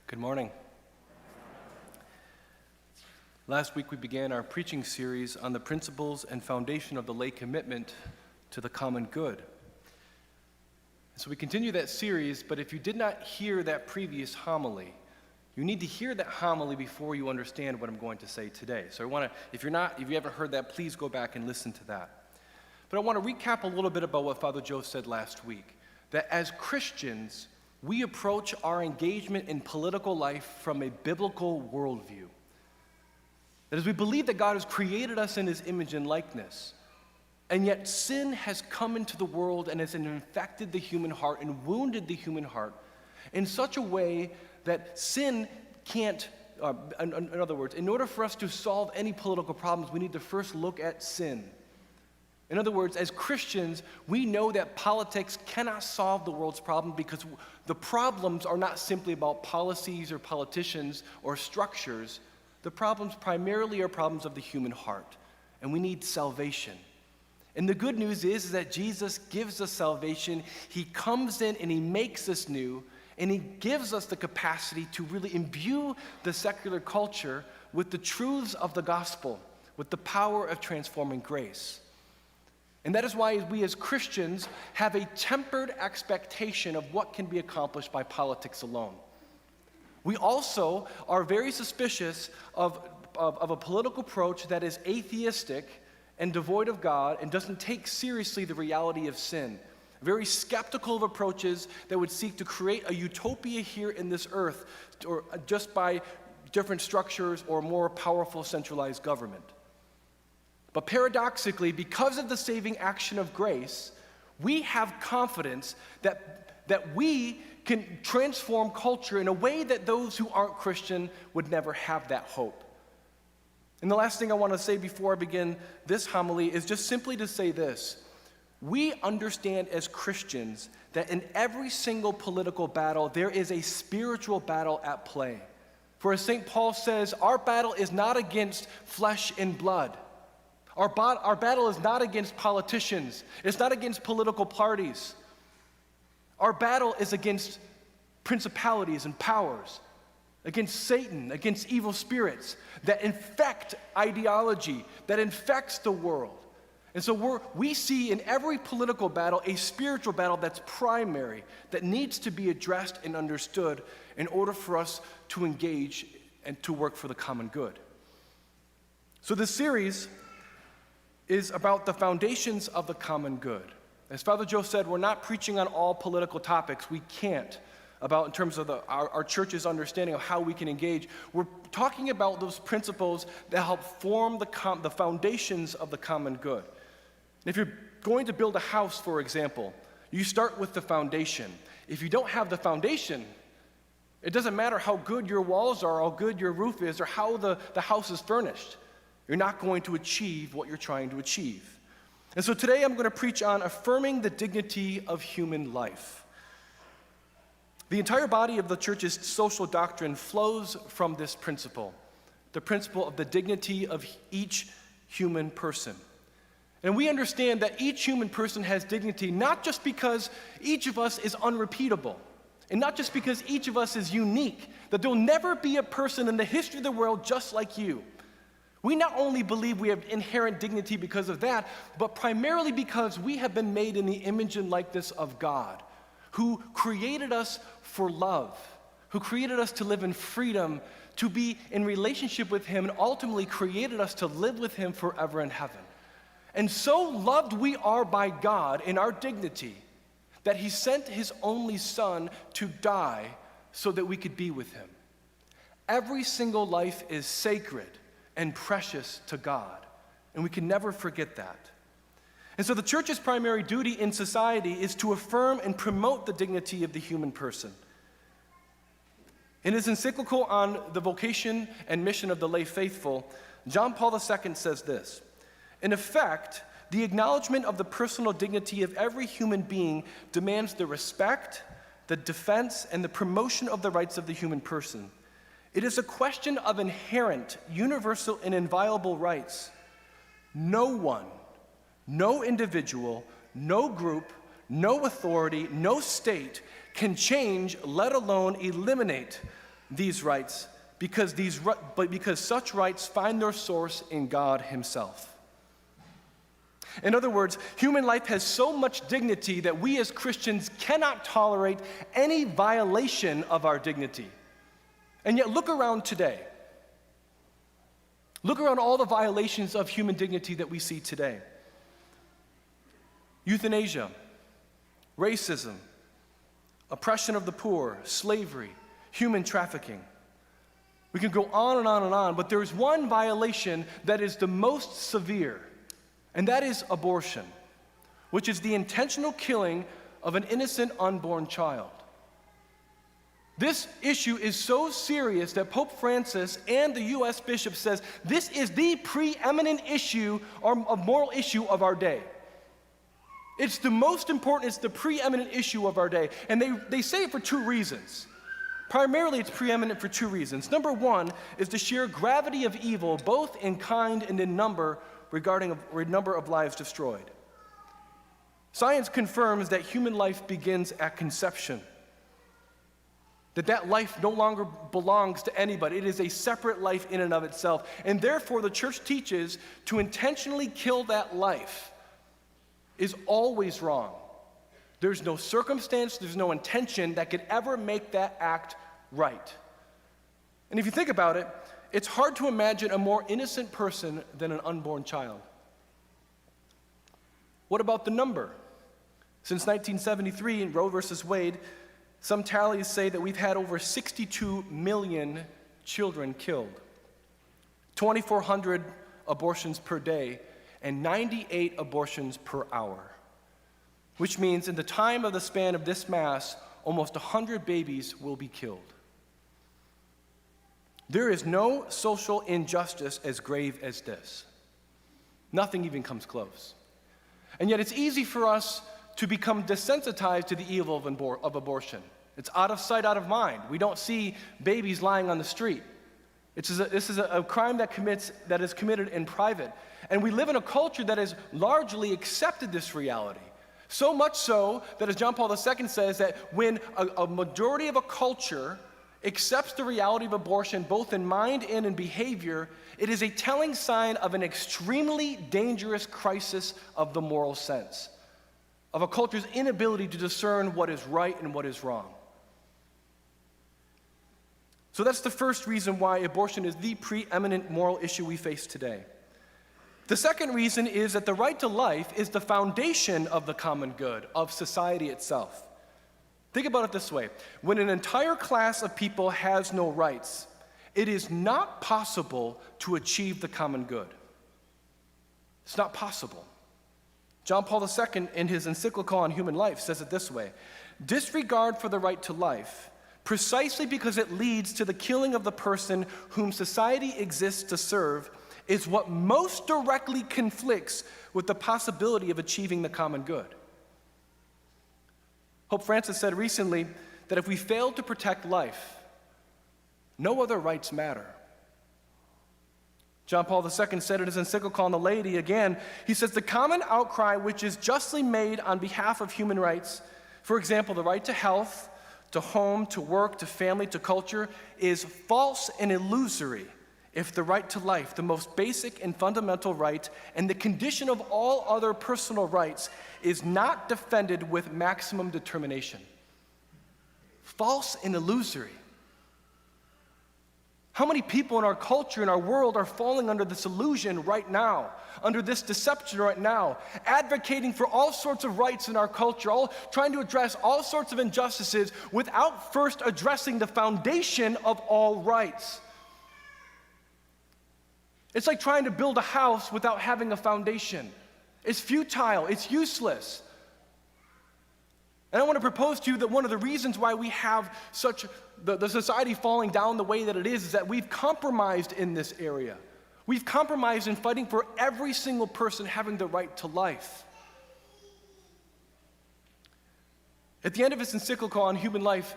Good morning. Last week we began our preaching series on the principles and foundation of the lay commitment to the common good. So we continue that series, but if you did not hear that previous homily, you need to hear that homily before you understand what I'm going to say today. So if you haven't heard that, please go back and listen to that. But I want to recap a little bit about what Father Joe said last week, that as Christians, we approach our engagement in political life from a biblical worldview. That is, we believe that God has created us in His image and likeness, and yet sin has come into the world and has infected the human heart and wounded the human heart in such a way that sin can't, in other words, in order for us to solve any political problems, we need to first look at sin. In other words, as Christians, we know that politics cannot solve the world's problem because the problems are not simply about policies or politicians or structures. The problems primarily are problems of the human heart, and we need salvation. And the good news is that Jesus gives us salvation. He comes in and He makes us new, and He gives us the capacity to really imbue the secular culture with the truths of the gospel, with the power of transforming grace. And that is why we as Christians have a tempered expectation of what can be accomplished by politics alone. We also are very suspicious of a political approach that is atheistic and devoid of God and doesn't take seriously the reality of sin. Very skeptical of approaches that would seek to create a utopia here in this earth or just by different structures or more powerful centralized government. But paradoxically, because of the saving action of grace, we have confidence that we can transform culture in a way that those who aren't Christian would never have that hope. And the last thing I want to say before I begin this homily is just simply to say this. We understand as Christians that in every single political battle, there is a spiritual battle at play. For as St. Paul says, our battle is not against flesh and blood. Our battle is not against politicians. It's not against political parties. Our battle is against principalities and powers, against Satan, against evil spirits that infect ideology, that infects the world. And so we see in every political battle a spiritual battle that's primary, that needs to be addressed and understood in order for us to engage and to work for the common good. So this series is about the foundations of the common good. As Father Joe said, we're not preaching on all political topics. We can't, in terms of our church's understanding of how we can engage. We're talking about those principles that help form the foundations of the common good. And if you're going to build a house, for example, you start with the foundation. If you don't have the foundation, it doesn't matter how good your walls are, how good your roof is, or how the house is furnished. You're not going to achieve what you're trying to achieve. And so today I'm going to preach on affirming the dignity of human life. The entire body of the church's social doctrine flows from this principle, the principle of the dignity of each human person. And we understand that each human person has dignity not just because each of us is unrepeatable, and not just because each of us is unique, that there will never be a person in the history of the world just like you. We not only believe we have inherent dignity because of that, but primarily because we have been made in the image and likeness of God, who created us for love, who created us to live in freedom, to be in relationship with Him, and ultimately created us to live with Him forever in heaven. And so loved we are by God in our dignity that He sent His only Son to die so that we could be with Him. Every single life is sacred and precious to God, and we can never forget that. And so the church's primary duty in society is to affirm and promote the dignity of the human person. In his encyclical on the vocation and mission of the lay faithful, John Paul II says this: in effect, the acknowledgement of the personal dignity of every human being demands the respect, the defense, and the promotion of the rights of the human person. It is a question of inherent, universal, and inviolable rights. No one, no individual, no group, no authority, no state can change, let alone eliminate, these rights because such rights find their source in God himself. In other words, human life has so much dignity that we as Christians cannot tolerate any violation of our dignity. And yet look around today. Look around all the violations of human dignity that we see today. Euthanasia, racism, oppression of the poor, slavery, human trafficking. We can go on and on and on, but there is one violation that is the most severe, and that is abortion, which is the intentional killing of an innocent unborn child. This issue is so serious that Pope Francis and the U.S. Bishop says this is the preeminent issue or a moral issue of our day. It's the most important, it's the preeminent issue of our day. And they say it for two reasons. Primarily, it's preeminent for two reasons. Number one is the sheer gravity of evil, both in kind and in number, regarding a number of lives destroyed. Science confirms that human life begins at conception. That life no longer belongs to anybody. It is a separate life in and of itself. And therefore, the church teaches to intentionally kill that life is always wrong. There's no circumstance, there's no intention that could ever make that act right. And if you think about it, it's hard to imagine a more innocent person than an unborn child. What about the number? Since 1973 in Roe versus Wade, some tallies say that we've had over 62 million children killed, 2,400 abortions per day, and 98 abortions per hour, which means in the time of the span of this Mass, almost 100 babies will be killed. There is no social injustice as grave as this. Nothing even comes close. And yet it's easy for us to become desensitized to the evil of abortion. It's out of sight, out of mind. We don't see babies lying on the street. This is a crime that is committed in private. And we live in a culture that has largely accepted this reality. So much so that, as John Paul II says, that when a majority of a culture accepts the reality of abortion, both in mind and in behavior, it is a telling sign of an extremely dangerous crisis of the moral sense, of a culture's inability to discern what is right and what is wrong. So that's the first reason why abortion is the preeminent moral issue we face today. The second reason is that the right to life is the foundation of the common good, of society itself. Think about it this way. When an entire class of people has no rights, it is not possible to achieve the common good. It's not possible. John Paul II, in his encyclical on human life, says it this way: disregard for the right to life, precisely because it leads to the killing of the person whom society exists to serve, is what most directly conflicts with the possibility of achieving the common good. Pope Francis said recently that if we fail to protect life, no other rights matter. John Paul II said in his encyclical on the laity again, he says, the common outcry which is justly made on behalf of human rights, for example, the right to health, to home, to work, to family, to culture, is false and illusory if the right to life, the most basic and fundamental right, and the condition of all other personal rights, is not defended with maximum determination. False and illusory. How many people in our culture, in our world, are falling under this illusion right now, under this deception right now, advocating for all sorts of rights in our culture, trying to address all sorts of injustices without first addressing the foundation of all rights? It's like trying to build a house without having a foundation. It's futile, it's useless. And I want to propose to you that one of the reasons why we have such the society falling down the way that it is that we've compromised in this area. We've compromised in fighting for every single person having the right to life. At the end of his encyclical on human life,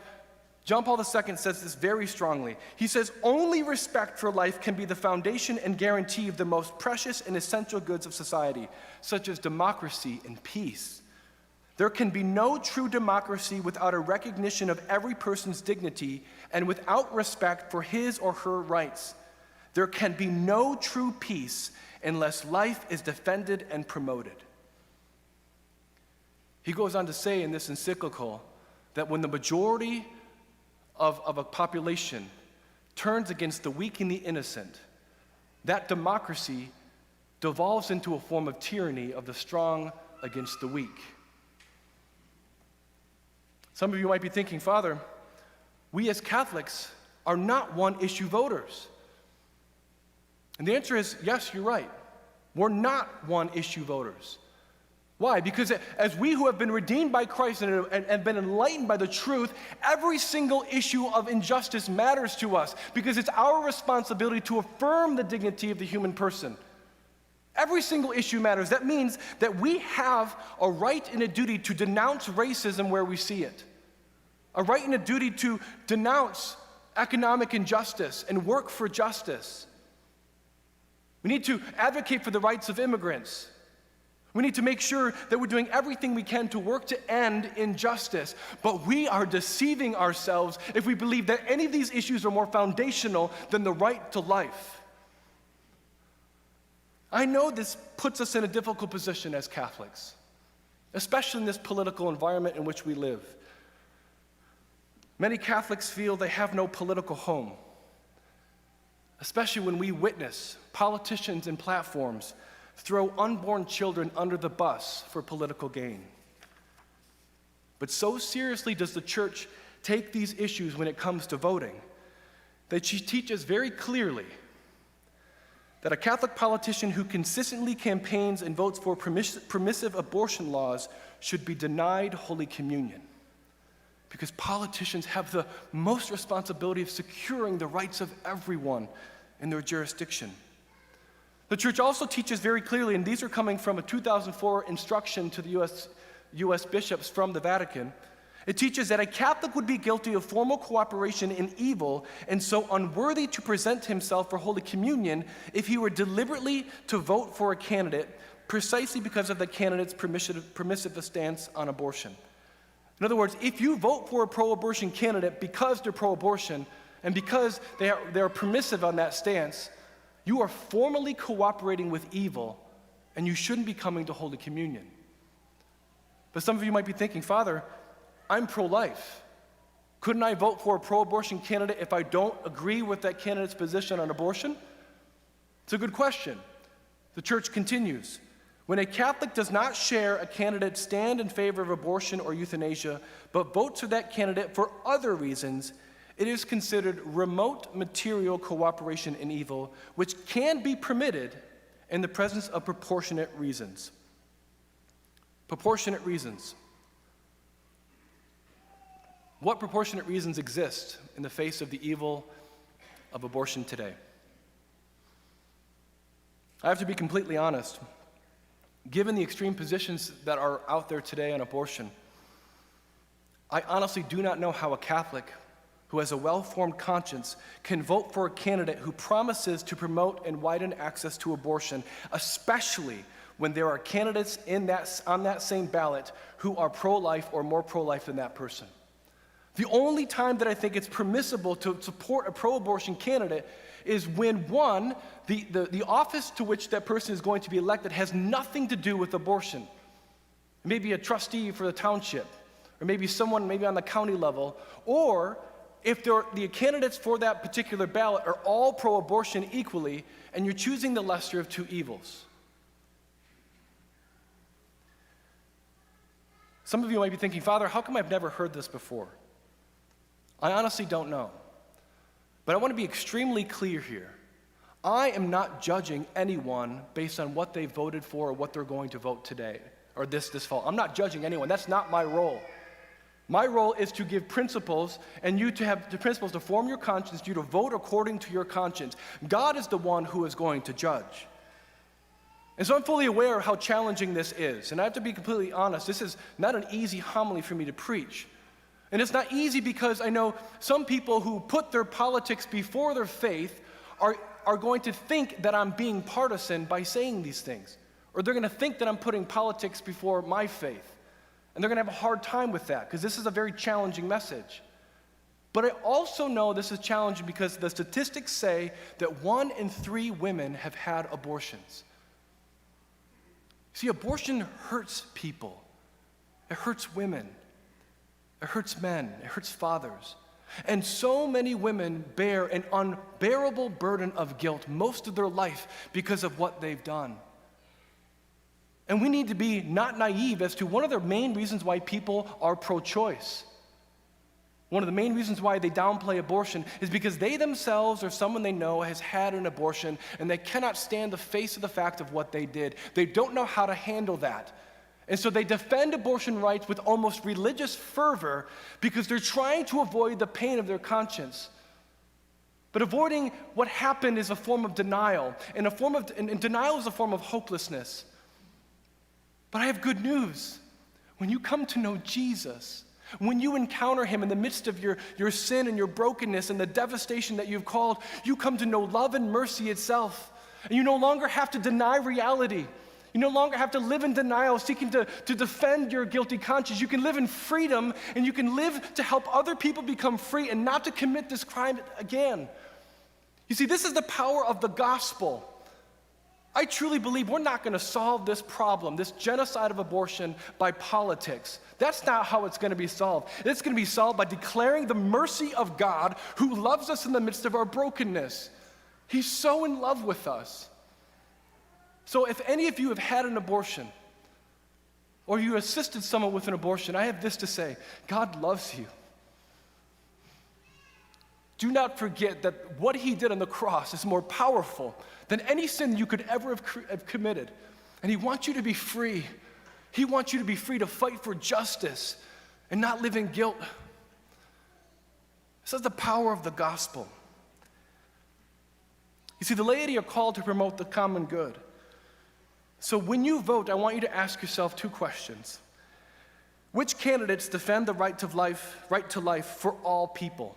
John Paul II says this very strongly. He says, only respect for life can be the foundation and guarantee of the most precious and essential goods of society, such as democracy and peace. There can be no true democracy without a recognition of every person's dignity and without respect for his or her rights. There can be no true peace unless life is defended and promoted. He goes on to say in this encyclical that when the majority of a population turns against the weak and the innocent, that democracy devolves into a form of tyranny of the strong against the weak. Some of you might be thinking, Father, we as Catholics are not one-issue voters. And the answer is, yes, you're right. We're not one-issue voters. Why? Because as we who have been redeemed by Christ and been enlightened by the truth, every single issue of injustice matters to us because it's our responsibility to affirm the dignity of the human person. Every single issue matters. That means that we have a right and a duty to denounce racism where we see it, a right and a duty to denounce economic injustice and work for justice. We need to advocate for the rights of immigrants. We need to make sure that we're doing everything we can to work to end injustice. But we are deceiving ourselves if we believe that any of these issues are more foundational than the right to life. I know this puts us in a difficult position as Catholics, especially in this political environment in which we live. Many Catholics feel they have no political home, especially when we witness politicians and platforms throw unborn children under the bus for political gain. But so seriously does the church take these issues when it comes to voting that she teaches very clearly that a Catholic politician who consistently campaigns and votes for permissive abortion laws should be denied Holy Communion, because politicians have the most responsibility of securing the rights of everyone in their jurisdiction. The church also teaches very clearly, and these are coming from a 2004 instruction to the U.S. bishops from the Vatican. It teaches that a Catholic would be guilty of formal cooperation in evil and so unworthy to present himself for Holy Communion if he were deliberately to vote for a candidate precisely because of the candidate's permissive stance on abortion. In other words, if you vote for a pro-abortion candidate because they're pro-abortion and because they're permissive on that stance, you are formally cooperating with evil, and you shouldn't be coming to Holy Communion. But some of you might be thinking, Father, I'm pro-life. Couldn't I vote for a pro-abortion candidate if I don't agree with that candidate's position on abortion? It's a good question. The church continues. When a Catholic does not share a candidate's stand in favor of abortion or euthanasia, but votes for that candidate for other reasons, it is considered remote material cooperation in evil, which can be permitted in the presence of proportionate reasons. Proportionate reasons. What proportionate reasons exist in the face of the evil of abortion today? I have to be completely honest. Given the extreme positions that are out there today on abortion, I honestly do not know how a Catholic who has a well-formed conscience can vote for a candidate who promises to promote and widen access to abortion, especially when there are candidates on that same ballot who are pro-life or more pro-life than that person. The only time that I think it's permissible to support a pro-abortion candidate is when, one, the office to which that person is going to be elected has nothing to do with abortion. Maybe a trustee for the township, or maybe someone on the county level, or if the candidates for that particular ballot are all pro-abortion equally, and you're choosing the lesser of two evils. Some of you might be thinking, Father, how come I've never heard this before? I honestly don't know. But I want to be extremely clear here. I am not judging anyone based on what they voted for or what they're going to vote today or this fall. I'm not judging anyone. That's not my role. My role is to give principles, and you to have the principles to form your conscience, you to vote according to your conscience. God is the one who is going to judge. And so I'm fully aware of how challenging this is. And I have to be completely honest, this is not an easy homily for me to preach. And it's not easy because I know some people who put their politics before their faith are going to think that I'm being partisan by saying these things. Or they're going to think that I'm putting politics before my faith. And they're going to have a hard time with that because this is a very challenging message. But I also know this is challenging because the statistics say that 1 in 3 women have had abortions. See, abortion hurts people. It hurts women. It hurts men. It hurts fathers. And so many women bear an unbearable burden of guilt most of their life because of what they've done. And we need to be not naive as to one of the main reasons why people are pro-choice. One of the main reasons why they downplay abortion is because they themselves or someone they know has had an abortion and they cannot stand the face of the fact of what they did. They don't know how to handle that. And so they defend abortion rights with almost religious fervor because they're trying to avoid the pain of their conscience. But avoiding what happened is a form of denial, and denial is a form of hopelessness. But I have good news. When you come to know Jesus, when you encounter him in the midst of your sin and your brokenness and the devastation that you've called, you come to know love and mercy itself. And you no longer have to deny reality. You no longer have to live in denial, seeking to defend your guilty conscience. You can live in freedom, and you can live to help other people become free and not to commit this crime again. You see, this is the power of the gospel. I truly believe we're not going to solve this problem, this genocide of abortion, by politics. That's not how it's going to be solved. It's going to be solved by declaring the mercy of God who loves us in the midst of our brokenness. He's so in love with us. So if any of you have had an abortion, or you assisted someone with an abortion, I have this to say: God loves you. Do not forget that what he did on the cross is more powerful than any sin you could ever have committed. And he wants you to be free. He wants you to be free to fight for justice and not live in guilt. This is the power of the gospel. You see, the laity are called to promote the common good. So when you vote, I want you to ask yourself 2 questions. Which candidates defend the right to life for all people?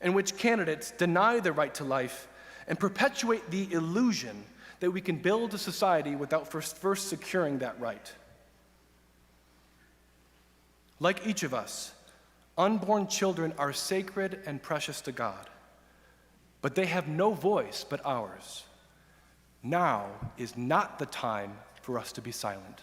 And which candidates deny the right to life and perpetuate the illusion that we can build a society without first securing that right? Like each of us, unborn children are sacred and precious to God, but they have no voice but ours. Now is not the time for us to be silent.